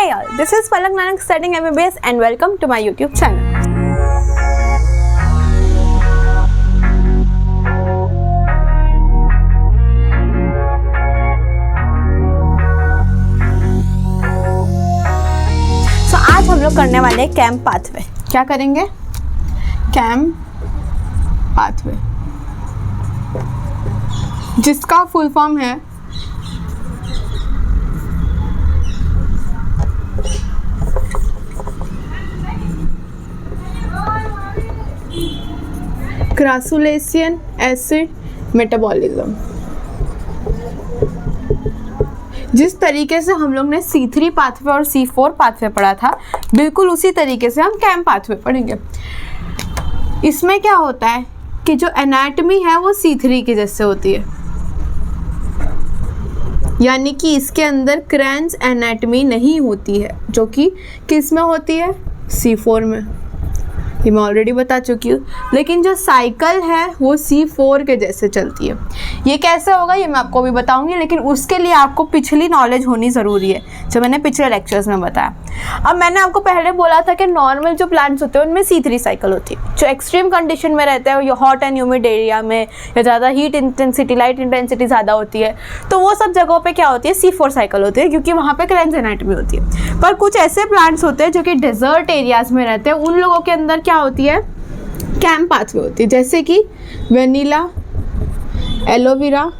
Hi all, this is Palak Nanak studying MBBS and welcome to my YouTube channel. So आज हम लोग करने वाले हैं कैम्प पाथवे। क्या करेंगे? कैम्प पाथवे, जिसका फुल फॉर्म है ग्रासुलेशियन एसिड मेटाबॉलिज्म। जिस तरीके से हम लोग ने C3 पाथवे और C4 पाथवे पढ़ा था, बिल्कुल उसी तरीके से हम कैम्प पाथवे पढ़ेंगे। इसमें क्या होता है कि जो एनाटमी है वो C3 की जैसे होती है, यानी कि इसके अंदर क्रेन्स एनाटमी नहीं होती है, जो कि किस में होती है? C4 में। ये मैं ऑलरेडी बता चुकी हूँ। लेकिन जो साइकिल है वो C4 के जैसे चलती है। ये कैसे होगा ये मैं आपको भी बताऊंगी, लेकिन उसके लिए आपको पिछली नॉलेज होनी ज़रूरी है, जो मैंने पिछले लेक्चर्स में बताया। अब मैंने आपको पहले बोला था कि नॉर्मल जो प्लांट्स होते हैं उनमें C3 साइकिल होती है। जो एक्सट्रीम कंडीशन में रहते हैं, हॉट एंड ह्यूमिड एरिया में, या ज़्यादा हीट इंटेंसिटी, लाइट इंटेंसिटी ज़्यादा होती है, तो वो सब जगहों पर क्या होती है? C4 साइकिल होती है, क्योंकि वहाँ पर क्रेन्स एनाटमी होती है। पर कुछ ऐसे प्लांट्स होते हैं जो कि डेजर्ट एरियाज़ में रहते हैं, उन लोगों के अंदर क्या होती है? कैम्प पाथवे होती है, जैसे कि vanilla, aloe vera,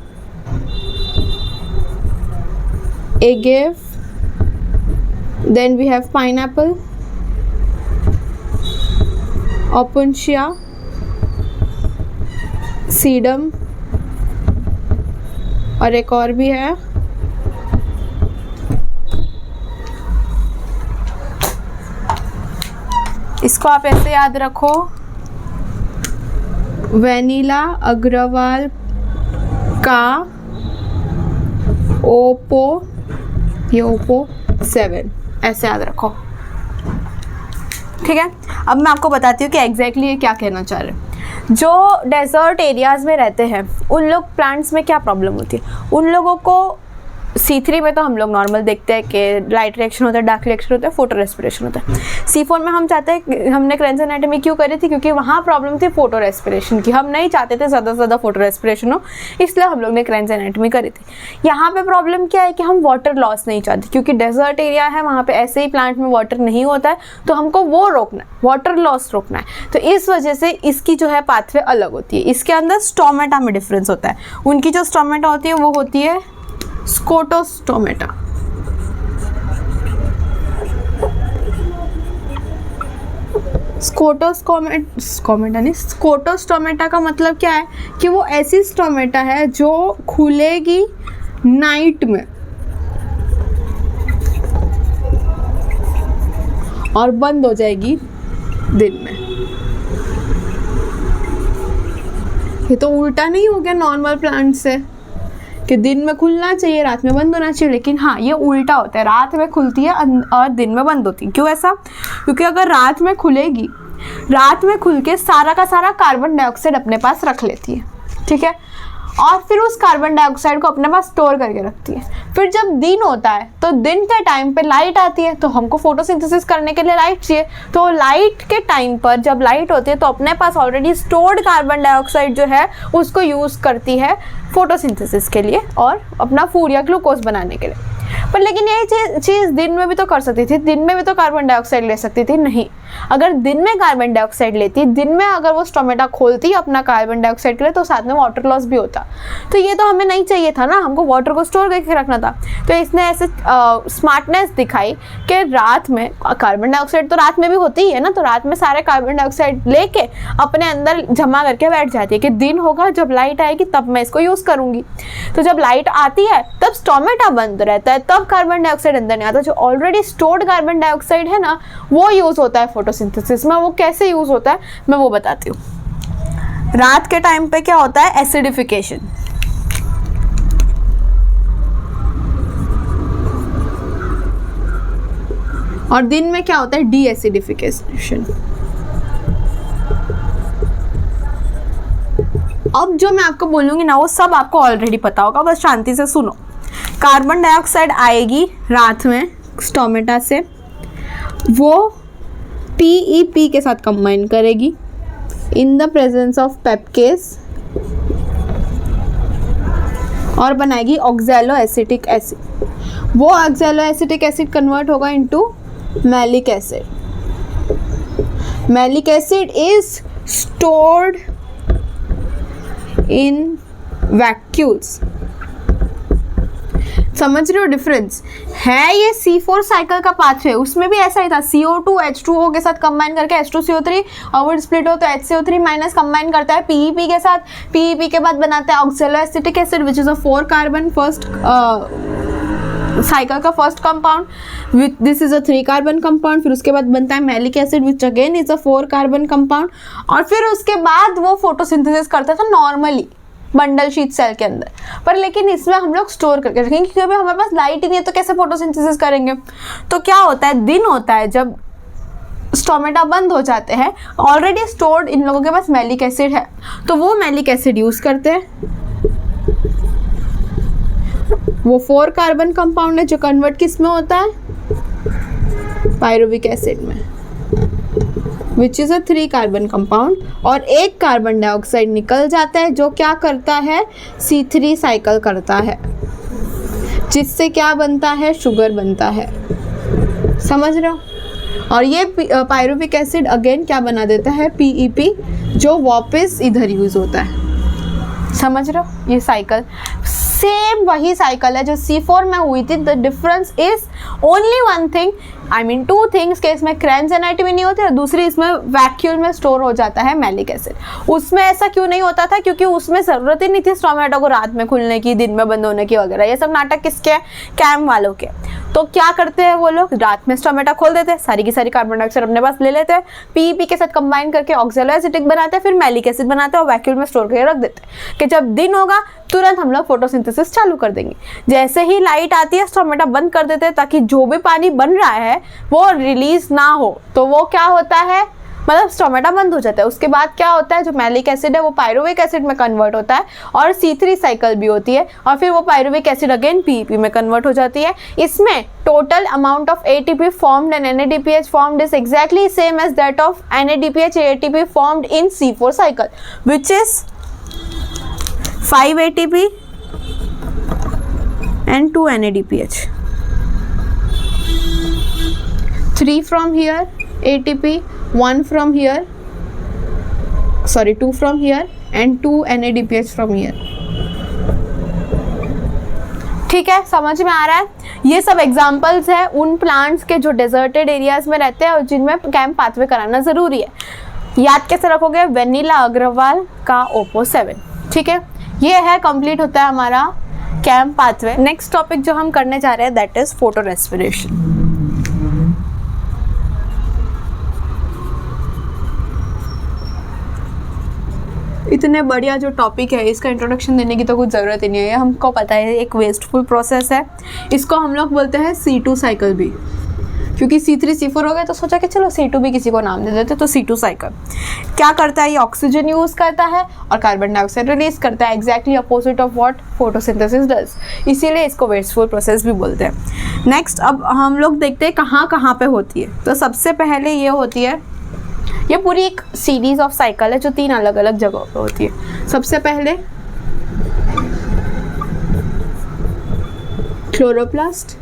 agave, then we have pineapple, opuntia, sedum, और एक और भी है इसको आप ऐसे याद रखो, वेनिला अग्रवाल का ओपो, ये ओपो 7, ऐसे याद रखो। ठीक है, अब मैं आपको बताती हूँ कि एग्जैक्टली ये क्या कहना चाह रहे हैं। जो डेजर्ट एरियाज़ में रहते हैं उन लोग प्लांट्स में क्या प्रॉब्लम होती है? उन लोगों को C3 में तो हम लोग नॉर्मल देखते हैं कि लाइट रिएक्शन होता है, डार्क रिएक्शन होता है, फोटो रेस्पिरेशन होता है। C4 में हम चाहते हैं, हमने क्रेन्स एनाटमी क्यों करी थी? क्योंकि वहाँ प्रॉब्लम थी फोटो रेस्पिरेशन की। हम नहीं चाहते थे ज़्यादा से ज़्यादा फोटो रेस्पिरेशन हो, इसलिए हम लोग ने क्रेन्स एनाटमी करी थी। यहाँ पे प्रॉब्लम क्या है कि हम वाटर लॉस नहीं चाहते, क्योंकि डेजर्ट एरिया है, वहाँ पे ऐसे ही प्लांट में वाटर नहीं होता है, तो हमको वो रोकना है, वाटर लॉस रोकना है। तो इस वजह से इसकी जो है पाथवे अलग होती है। इसके अंदर स्टोमेटा में डिफरेंस होता है। उनकी जो स्टोमेटा होती है वो होती है स्कोटोस्टोमेटा। स्कोटोस्टोमेटा का मतलब क्या है कि वो ऐसी स्टोमेटा है जो खुलेगी नाइट में और बंद हो जाएगी दिन में। ये तो उल्टा नहीं हो गया नॉर्मल प्लांट से कि दिन में खुलना चाहिए, रात में बंद होना चाहिए? लेकिन हाँ, ये उल्टा होता है, रात में खुलती है और दिन में बंद होती है। क्यों ऐसा? क्योंकि अगर रात में खुलेगी, रात में खुल के सारा का सारा कार्बन डाइऑक्साइड अपने पास रख लेती है, ठीक है, और फिर उस कार्बन डाइऑक्साइड को अपने पास स्टोर करके रखती है। फिर जब दिन होता है तो दिन के टाइम पे लाइट आती है, तो हमको फोटोसिंथेसिस करने के लिए लाइट चाहिए। तो लाइट के टाइम पर जब लाइट होती है तो अपने पास ऑलरेडी स्टोर्ड कार्बन डाइऑक्साइड जो है उसको यूज़ करती है फोटोसिंथेसिस के लिए और अपना फूड या ग्लूकोज बनाने के लिए। पर लेकिन ये चीज़ दिन में भी तो कर सकती थी, दिन में भी तो कार्बन डाइऑक्साइड ले सकती थी। नहीं, अगर दिन में कार्बन डाइऑक्साइड लेती, दिन में अगर वो स्टोमेटा खोलती अपना कार्बन डाइऑक्साइड के लिए, तो साथ में वाटर लॉस भी होता। तो ये तो हमें नहीं चाहिए था ना, हमको वाटर को स्टोर करके रखना था। तो इसने ऐसे स्मार्टनेस दिखाई कि रात में कार्बन डाइऑक्साइड तो रात में भी होती ही है ना, तो रात में सारे कार्बन डाइऑक्साइड लेके अपने अंदर जमा करके बैठ जाती है कि दिन होगा, जब लाइट आएगी तब मैं इसको यूज़ करूँगी। तो जब लाइट आती है तब स्टोमेटा बंद रहता है, तब कार्बन डाइऑक्साइड अंदर नहीं आता। जो ऑलरेडी स्टोर्ड कार्बन डाइऑक्साइड है ना, वो यूज़ होता है फोटोसिंथेसिस में। वो कैसे यूज़ होता है मैं वो बताती हूँ। रात के टाइम पे क्या होता है? एसिडिफिकेशन। और दिन में क्या होता है? D acidification. अब जो मैं आपको बोलूँगी ना वो सब आपको ऑलरेडी पता होगा, बस शांति से सुनो। कार्बन डाइऑक्साइड आएगी रात में स्टोमेटा से, वो PEP के साथ कंबाइन करेगी इन द प्रेजेंस ऑफ पेपकेस और बनाएगी ऑक्सैलो एसिटिक एसिड। वो ऑक्सैलो एसिटिक एसिड कन्वर्ट होगा into malic acid. Malic acid is stored in vacuoles. समझ रहे हो डिफरेंस है? ये C4 साइकिल का पाथवे, उसमें भी ऐसा ही था, CO2 H2O के साथ कंबाइन करके H2CO3 और वो स्प्लिट हो तो HCO3 माइनस कंबाइन करता है PEP के साथ। PEP के बाद बनाता है oxaloacetic acid which is a 4 carbon first cycle का first compound, with this is a 3 carbon compound. फिर उसके बाद बनता है malic acid which again is a 4 carbon compound. और फिर उसके बाद वो फोटोसिंथेसिस करता था नॉर्मली बंडल शीट सेल के अंदर, पर लेकिन इसमें हम लोग स्टोर करके रखेंगे क्योंकि अभी हमारे पास लाइट ही नहीं है तो कैसे फोटोसिंथेसिस करेंगे। तो क्या होता है, दिन होता है जब स्टोमेटा बंद हो जाते हैं, ऑलरेडी स्टोर्ड इन लोगों के पास मैलिक एसिड है, तो वो मैलिक एसिड यूज करते हैं। वो 4 कार्बन कंपाउंड है जो कन्वर्ट किस में होता है, पायरुविक एसिड में, विच इज अ 3 कार्बन कंपाउंड। और 1 कार्बन डाइऑक्साइड निकल जाता है जो क्या करता है, C3 साइकिल करता है, जिससे क्या बनता है, शुगर बनता है। समझ रहे हो? और ये पायरुविक एसिड अगेन क्या बना देता है, PEP, जो वापस इधर यूज होता है। समझ रहे हो? ये साइकिल सेम वही साइकिल है जो C4 में हुई थी। The difference is only one thing, I mean 2 things, के इसमें क्रेन्स एनाटॉमी नहीं होती और दूसरी इसमें वैक्यूल में स्टोर हो जाता है मैलिक एसिड। उसमें ऐसा क्यों नहीं होता था, क्योंकि उसमें ज़रूरत ही नहीं थी स्टोमेटा को रात में खुलने की, दिन में बंद होने की वगैरह। ये सब नाटक किसके हैं, कैम वालों के। तो क्या करते हैं वो लोग, रात में स्टोमेटा खोल देते हैं, सारी की सारी कार्बन डाइऑक्साइड अपने पास ले लेते हैं, PEP के साथ कंबाइन करके ऑक्सैलो एसिटिक बनाते हैं, फिर मैलिक एसिड बनाते हैं और वैक्यूल में स्टोर करके रख देते हैं कि जब दिन होगा तुरंत हम लोग फोटोसिंथेसिस चालू कर देंगे। जैसे ही लाइट आती है स्टोमेटा बंद कर देते हैं ताकि जो भी पानी बन रहा है वो रिलीज ना हो। तो वो क्या होता है, मतलब स्टोमेटा बंद हो जाता है। उसके बाद क्या होता है, जो मैलिक एसिड है वो पायरुविक एसिड में कन्वर्ट होता है और C3 साइकिल भी होती है और फिर वो पायरुविक एसिड अगेन PEP में कन्वर्ट हो जाती है। इसमें total amount of ATP formed and NADPH formed is exactly same as that of NADPH ATP formed in C4 cycle, which is 5 ATP and 2 NADPH. 3 from here ATP, 1 from here, sorry 2 from here and 2 NADPH from here. ठीक है, समझ में आ रहा है? ये सब examples है उन प्लांट्स के जो डेजर्टेड एरियाज में रहते हैं और जिनमें कैम पाथवे कराना ज़रूरी है। याद कैसे रखोगे, वेनिला अग्रवाल का ओपो 7। ठीक है, ये है, कंप्लीट होता है हमारा कैम पाथवे। नेक्स्ट टॉपिक जो हम करने जा रहे हैं दैट इज फोटो रेस्पिरेशन। इतने बढ़िया जो टॉपिक है इसका इंट्रोडक्शन देने की तो कुछ ज़रूरत ही नहीं है, हमको पता है एक वेस्टफुल प्रोसेस है। इसको हम लोग बोलते हैं C2 साइकिल भी, क्योंकि C3 C4 हो गया तो सोचा कि चलो C2 भी किसी को नाम दे देते, तो C2 साइकिल क्या करता है, ये ऑक्सीजन यूज़ करता है और कार्बन डाइऑक्साइड रिलीज करता है, exactly opposite of what photosynthesis does. इसीलिए इसको वेस्टफुल प्रोसेस भी बोलते हैं। नेक्स्ट अब हम लोग देखते हैं कहाँ कहाँ पे होती है। तो सबसे पहले ये होती है, ये पूरी एक सीरीज ऑफ साइकिल है जो 3 अलग अलग जगहों पे होती है। सबसे पहले क्लोरोप्लास्ट,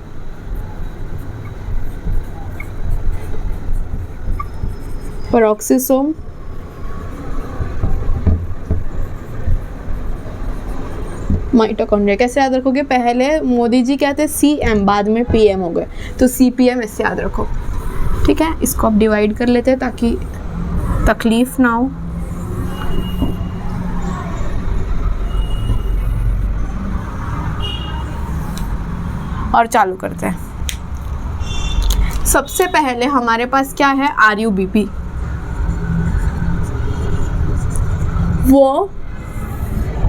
पेरोक्सिसोम, माइटोकॉन्ड्रिया। कैसे याद रखोगे, पहले मोदी जी कहते हैं CM, बाद में PM हो गए, तो CPM ऐसे याद रखो। ठीक है, इसको अब डिवाइड कर लेते हैं ताकि तकलीफ ना हो। और चालू करते हैं। सबसे पहले हमारे पास क्या है, RUBP। वो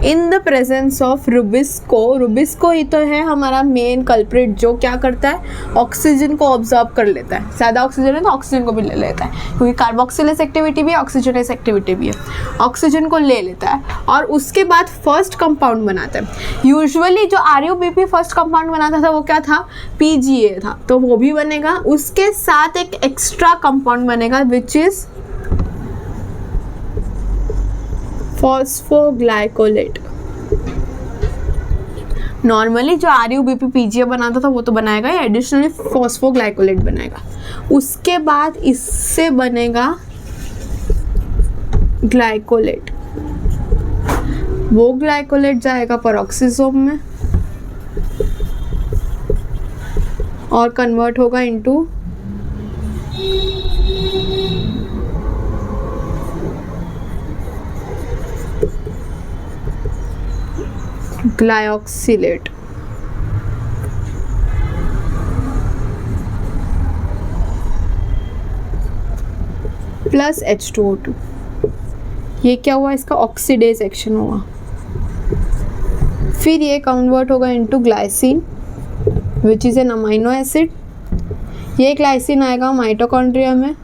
in the presence of rubisco, rubisco ही तो है हमारा मेन कल्प्रिट जो क्या करता है, ऑक्सीजन को ऑब्जॉर्ब कर लेता है। ज़्यादा ऑक्सीजन है तो ऑक्सीजन को भी ले लेता है, क्योंकि कार्बोक्सिलेस एक्टिविटी भी है, ऑक्सीजनेस एक्टिविटी भी है, ऑक्सीजन को ले लेता है और उसके बाद फर्स्ट कंपाउंड बनाता है। यूजुअली जो RUBP फर्स्ट कंपाउंड बनाता था वो क्या था, PGA था, तो वो भी बनेगा। उसके साथ एक एक्स्ट्रा कंपाउंड बनेगा विच इज फॉस्फोग्लाइकोलेट। नॉर्मली जो RUBP PGA बनाता था वो तो बनाएगा, एडिशनली फॉस्फोग्लाइकोलेट बनाएगा। उसके बाद इससे बनेगा ग्लाइकोलेट, वो ग्लाइकोलेट जाएगा पेरोक्सिसोम में और कन्वर्ट होगा इनटू ग्लाइऑक्सिलेट। Plus H2O2। ये क्या हुआ, इसका ऑक्सीडेज एक्शन हुआ। फिर ये कन्वर्ट होगा into glycine which is an amino acid. ये ग्लाइसिन आएगा माइटोकॉन्ड्रिया में,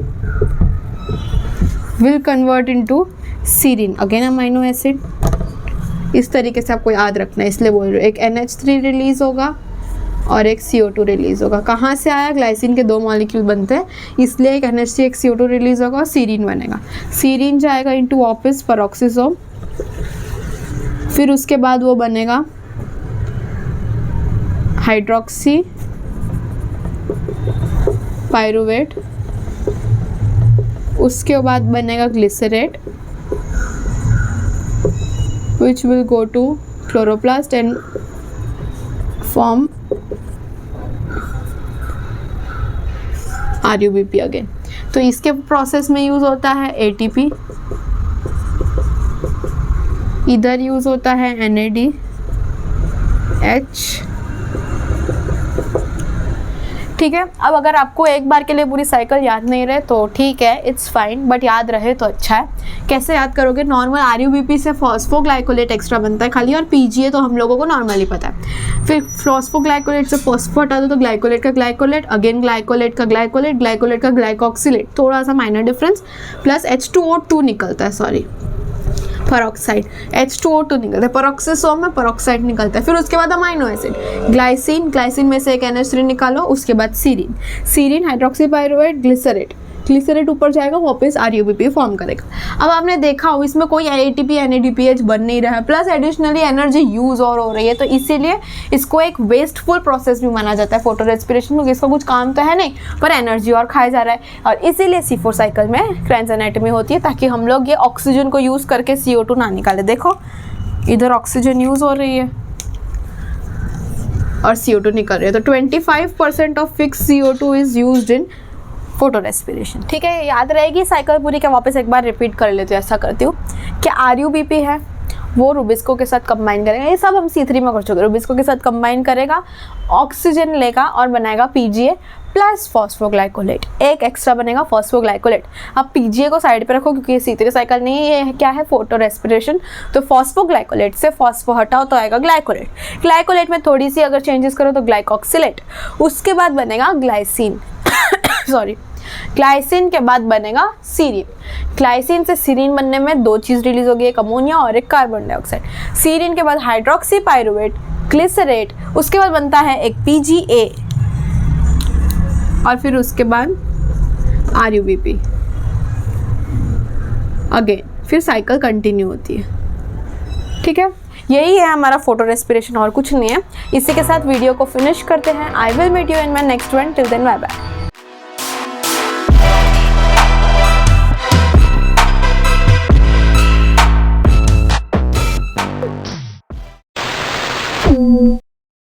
will convert into serine, again amino acid. इस तरीके से आपको याद रखना है, इसलिए बोल रहे हो। एक NH3 रिलीज होगा और एक CO2 रिलीज होगा। कहाँ से आया, ग्लाइसिन के 2 मॉलिक्यूल बनते हैं, इसलिए एक NH3 एक CO2 रिलीज होगा और सीरीन बनेगा। सीरीन जाएगा इनटू वापस पेरोक्सिसोम, फिर उसके बाद वो बनेगा हाइड्रोक्सी पायरुवेट, उसके बाद बनेगा glycerate which will go to chloroplast and form RUBP again। तो इसके प्रोसेस में यूज़ होता है ATP, इधर यूज़ होता है NADH। ठीक है। अब अगर आपको एक बार के लिए पूरी साइकिल याद नहीं रहे तो ठीक है, इट्स फाइन, बट याद रहे तो अच्छा है। कैसे याद करोगे, नॉर्मल RUBP से फॉस्फोग्लाइकोलेट एक्स्ट्रा बनता है खाली, और PGA तो हम लोगों को नॉर्मली पता है। फिर फॉस्फोग्लाइकोलेट से फॉस्फो हटा दो तो ग्लाइकोलेट का ग्लाइकोलेट, अगेन ग्लाइकोलेट का ग्लाइकोलेट, ग्लाइकोलेट का ग्लाइकोक्सिलेट, थोड़ा सा माइनर डिफरेंस, प्लस H2O2 निकलता है, सॉरी पेरोक्साइड, H2O2 निकलता है, पेरोक्सिसोम में पेरोक्साइड निकलता है। फिर उसके बाद अमाइनो एसिड, ग्लाइसिन, ग्लाइसिन में से एक NH3 निकालो, उसके बाद serine, serine hydroxy pyruvate, glycerate, glycerate ऊपर जाएगा, वापस RUBP फॉर्म करेगा। अब आपने देखा हो इसमें कोई ATP NADPH बन नहीं रहा है, प्लस एडिशनली एनर्जी यूज और हो रही है, तो इसीलिए इसको एक वेस्टफुल प्रोसेस भी माना जाता है फोटो रेस्पिरेशन, क्योंकि इसका कुछ काम तो है नहीं पर एनर्जी और खाया जा रहा है। और इसीलिए C4 साइकिल में क्रेन्स एनाटॉमी होती है, ताकि हम लोग ये ऑक्सीजन को यूज़ करके CO2 ना निकाले। देखो इधर ऑक्सीजन यूज़ हो रही है और CO2 निकल रही है, तो 25% of fix CO2 is used in photo respiration. ठीक है, याद रहेगी साइकिल पूरी। क्या वापस एक बार रिपीट कर लेते हो, ऐसा करती हूँ कि RUBP है वो रुबिस्को के साथ कंबाइन करेगा, ये सब हम C3 में कर चुके, रुबिस्को के साथ कंबाइन करेगा, ऑक्सीजन लेगा और बनाएगा PGA प्लस फॉस्फोग्लाइकोलेट, एक एक्स्ट्रा बनेगा फॉस्फोग्लाइकोलेट। अब PGA को साइड पे रखो क्योंकि ये C3 साइकिल नहीं है, ये क्या है फोटो रेस्पिरेशन। तो फॉस्फोग्लाइकोलेट से फॉस्फो हटाओ तो आएगा ग्लाइकोलेट, ग्लाइकोलेट में थोड़ी सी अगर चेंजेस करो तो ग्लाइकोक्सिलेट, उसके बाद बनेगा ग्लाइसिन सॉरी ग्लाइसिन के बाद बनेगा सीरीन। ग्लाइसिन से सीरीन बनने में 2 चीज़ रिलीज होगी, एक अमोनिया और एक कार्बन डाइऑक्साइड। सीरीन के बाद हाइड्रोक्सी पायरुवेट, ग्लिसरेट, उसके बाद बनता है एक PGA और फिर उसके बाद RUBP अगेन, फिर साइकिल कंटिन्यू होती है। ठीक है, यही है हमारा फोटो रेस्पिरेशन और कुछ नहीं है। इसी के साथ वीडियो को फिनिश करते हैं। I will meet you in my next one, till then bye bye.